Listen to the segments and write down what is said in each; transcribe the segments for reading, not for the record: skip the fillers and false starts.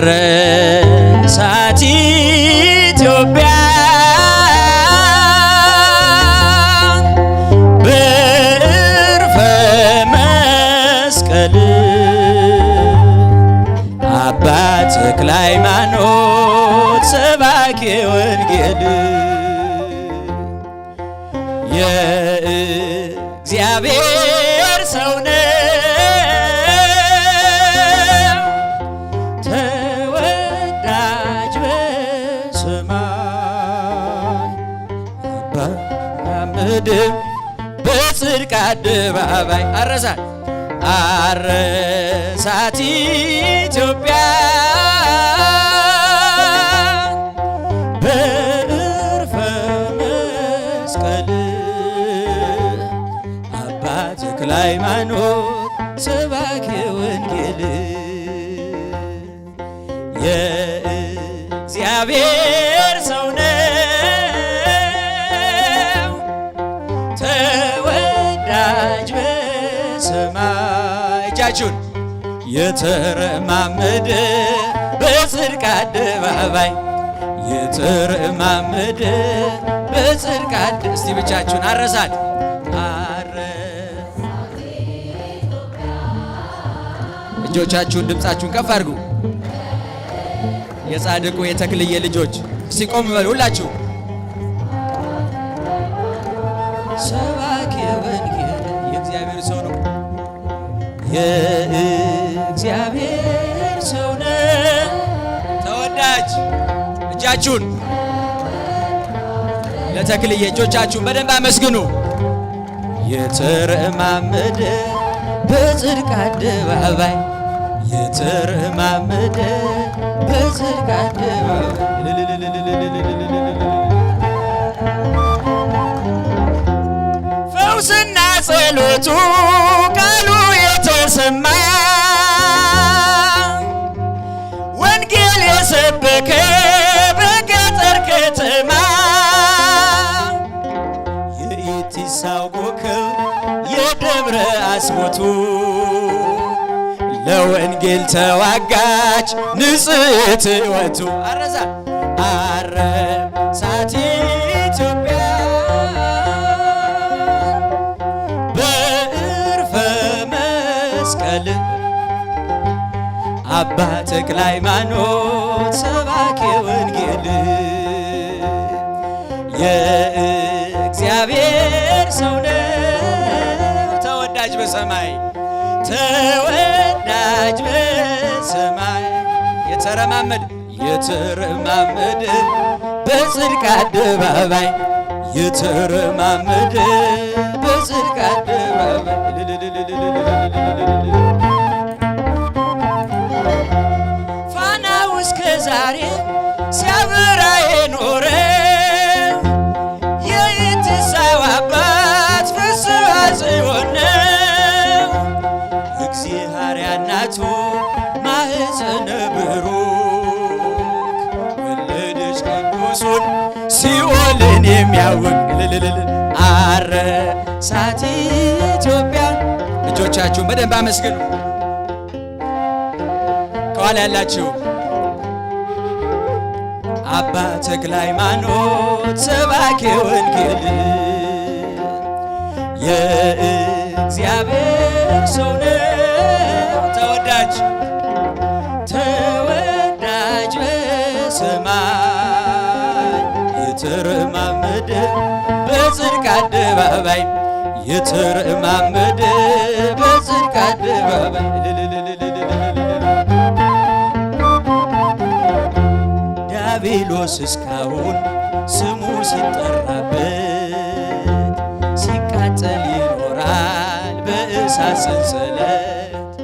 አረሳት ኢትዮጵያ በዕርፈ መስቀል አባ ተክለ ሃይማኖት ሰባኬ ወንጌል የእግዚአብሔር ሰው ነው ተወዳጅ በሰማይ በምድር በጽድቅ አደባባይ አረሳት ኢትዮጵያ በዕርፈ መስቀል አባ ተክለ ሃይማኖት ሰባኬ ወንጌል የእግዚአብሔር ሰው ነው ተወዳጅ በሰማይ እጃችሁን የተረማመደ በጽድቅ አደባባይ የተረማመደ በጽድቅ እስቲ ብቻችሁን አረሳት እጆቻችሁን ድምፃችሁን ከፍ አድርጉ። የጻድቁ የተክልዬ ልጆች እስቲ ቆም በሉ ሁላችሁ። ሰባኬ ወንጌል የእግዚአብሔር ሰው ነው የእግዚአብሔር ሰው ነው ተወዳጅ። እጃችሁን ለተክልዬ እጆቻችሁን በደንብ አመስግኑ። የተረማመደ በጽድቅ አደባባይ የተረማመደ በጽድቅ አደባባይ ፈውስና ጸሎቱ ቃሉ የተሰማ ወንጌል የሰበከ በገጠር ከተማ የኢቲሳው ኮከብ የደብረ አስቦቱ ለወንጌል ተዋጋች ንጽሕት ሕይወቱ አረሳት ኢትዮጵያ በዕርፈ መስቀል አባ ተክለ ሃይማኖት ሰባኬ ወንጌል የእግዚአብሔር ሰው ነው ተወዳጅ በሰማይ ተወዳጅ በሰማይ የተረማመደ በጽድቅ አደባባይ የተረማመደ በጽድቅ አደባባይ ፋናው እስከ ዛሬ ሲያበራ የኖረ የኢቲሳው አባት ፍስሐ ጽዮን እግዚአብሔር እናቱ ማኅፀነ ብሩክ ወለደች ቅዱሱን ሲኦልን የሚያውቅ አረሳት ኢትዮጵያ። እጆቻችሁን በደንብ አመስግኑ። ከኋላ ያላችሁ አባ ተክለ ሃይማኖት ሰባኬ ወንጌል የእግዚአብሔር ሰው ነው ተወዳጅ በሰማይ የተረማመደ በጽድቅ አደባባይ የተረማመደ በጽድቅ አደባባይ ዲያብሎስ እስካሁን ስሙ ሲጠራበት ሲቃጠል ይኖራል በእሳት ሰንሰለት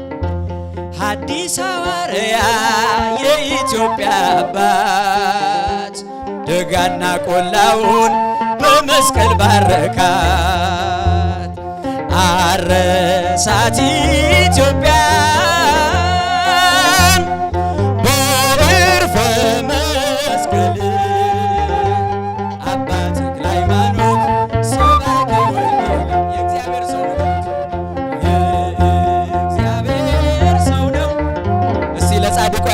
ሐዲስ ሐዋርያ የኢትዮጵያ አባት ደጋና ቆላውን በመስቀል ባረካት አረሳት ኢትዮጵያን በዕርፈ መስቀል አባ ተክለ ሃይማኖት ሰባኬ ወንጌል የእግዚአብሔር ሰው ነው የእግዚአብሔር ሰው ነው። እስቲ ለጻድቁ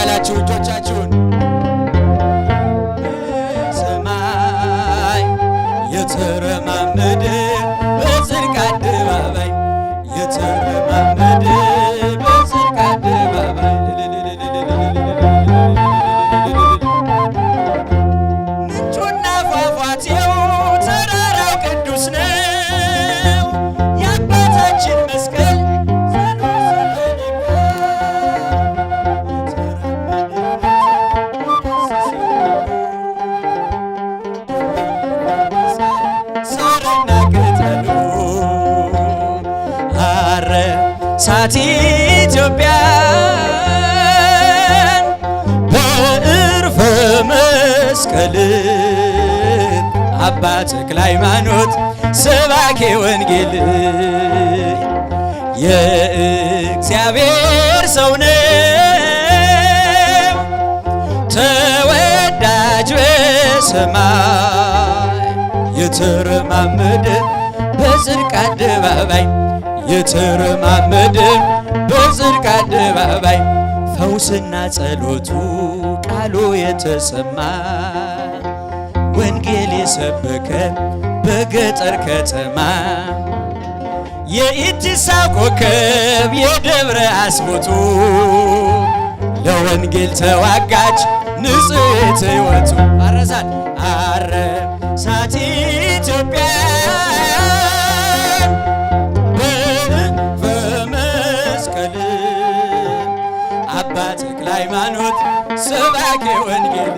አረሳት ኢትዮጵያን በዕርፈ መስቀል አባ ተክለ ሃይማኖት ሰባኬ ወንጌል የእግዚአብሔር ሰው ነው ተወዳጅ በሰማይ የተረማመደ በጽድቅ አደባባይ የተረማመደ በጽድቅ አደባባይ ፈውስና ጸሎቱ ቃሉ የተሰማ ወንጌል የሰበከ በገጠር ከተማ የኢቲሳ ኮከብ የደብረ አስቦቱ ለወንጌል ተዋጋች ንጽሕት ሕይወቱ አረሳት ኢትዮጵያ በመስቀል አባ ተክለ ሃይማኖት ሰባኬ ወንጌል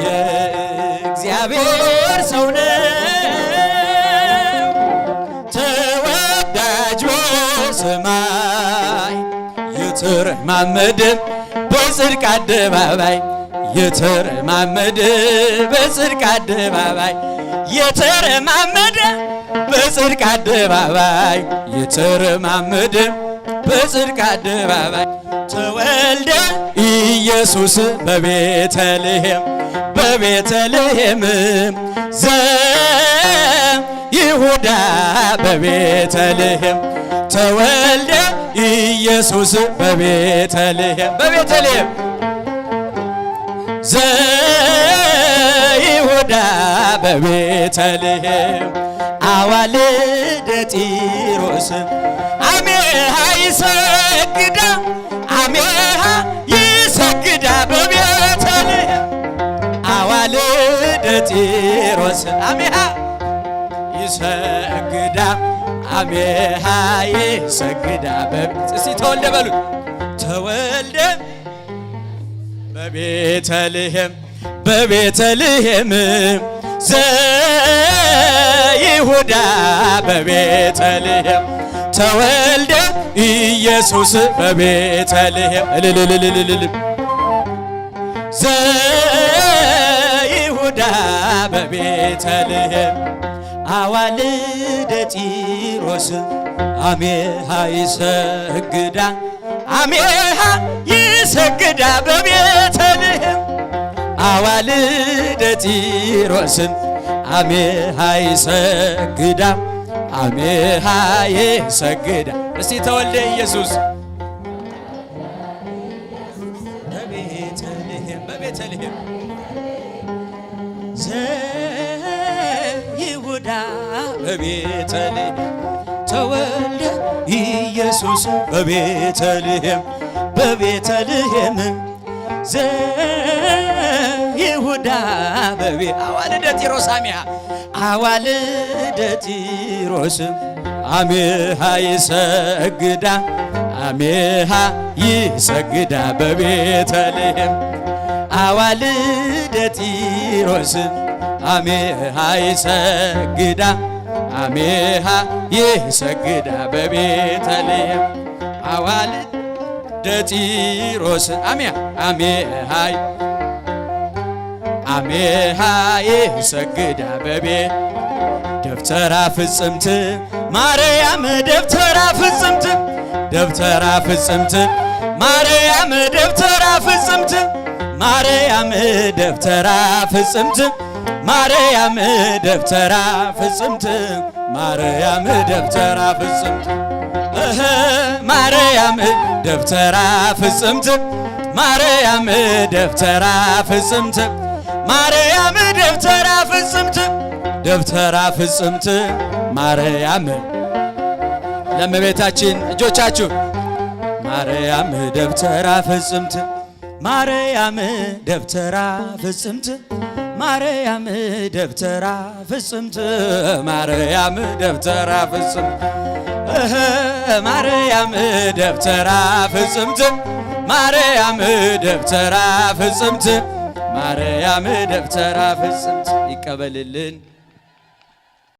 የእግዚአብሔር ሰው ነው ተወዳጅ በሰማይ የተረማመደ በጽድቅ አደባባይ የተረማመደ በጽድቅ አደባባይ የተረማመደ በጽድቅ አደባባይ የተረማመደ በጽድቅ አደባባይ ተወልደ ኢየሱስ በቤተልሔም በቤተልሔም ዘይሁዳ በቤተልሔም ተወልደ ኢየሱስ በቤተልሔም በቤተልሔም ዘይሁዳ በቤተልሔም አዋልደ ጢሮስ አሜሃ ይሰግዳ አሜሃ ይሰግዳ በቤተልሔም አዋልደ ጢሮስ አሜሃ ይሰግዳ አሜሃ ይሰግዳ እስቲ ተወልደ በሉት ተወልደ በቤተልሔም በቤተልሔም ዘይሁዳ በቤተልሔም ተወልደ ኢየሱስ በቤተልሔም እልልልልልል ዘይሁዳ በቤተልሔም አዋልደ ጢሮስ አሜሃ ይሰግዳ አሜሃ ይሰግዳ በቤተልሔም አዋልደ ጢሮስ አሜሃ ይሰግዳ አሜሃ ይሰግዳ እስቲ ተወልደ ኢየሱስ በቤተልሔም በቤተልሔም ዘይሁዳ በቤተልሔም ተወልደ ኢየሱስ በቤተልሔም በቤተልሔም ዘይሁዳ አዋልደ ጢሮስ አሜሃ አዋልደ ጢሮስ አሜሃ ይሰግዳ አሜሃ ይሰግዳ በቤተልሔም አዋልደ ጢሮስ አሜሃ ይሰግዳ አሜሃ ይሰግዳ በቤተልሔም አዋልደ ጢሮስ አሜሃ ይሰግዳ ደብተራ ፍጽምት ማርያም ደብተራ ፍጽምት ደብተራ ፍጽምት ማርያም ደብተራ ፍጽምት ማርያም ደብተራ ፍጽምት ማርያም ደብተራ ፍጽምት ማርያም ደብተራ ፍጽምት ማርያም ደብተራ ፍጽምት ማርያም ደብተራ ፍጽምት ማርያም ደብተራ ፍጽምት ደብተራ ፍጽምት ማርያም ለእመቤታችን እጆቻችሁ ማርያም ደብተራ ፍጽምት ማርያም ደብተራ ፍጽምት ማርያም ደብተራ ፍጽምት ማርያም ደብተራ ፍጽምት ማርያም ደብተራ ፍጽምት ማርያም ደብተራ ፍጽምት ማርያም ደብተራ ፍጽምት ይቀበልልን።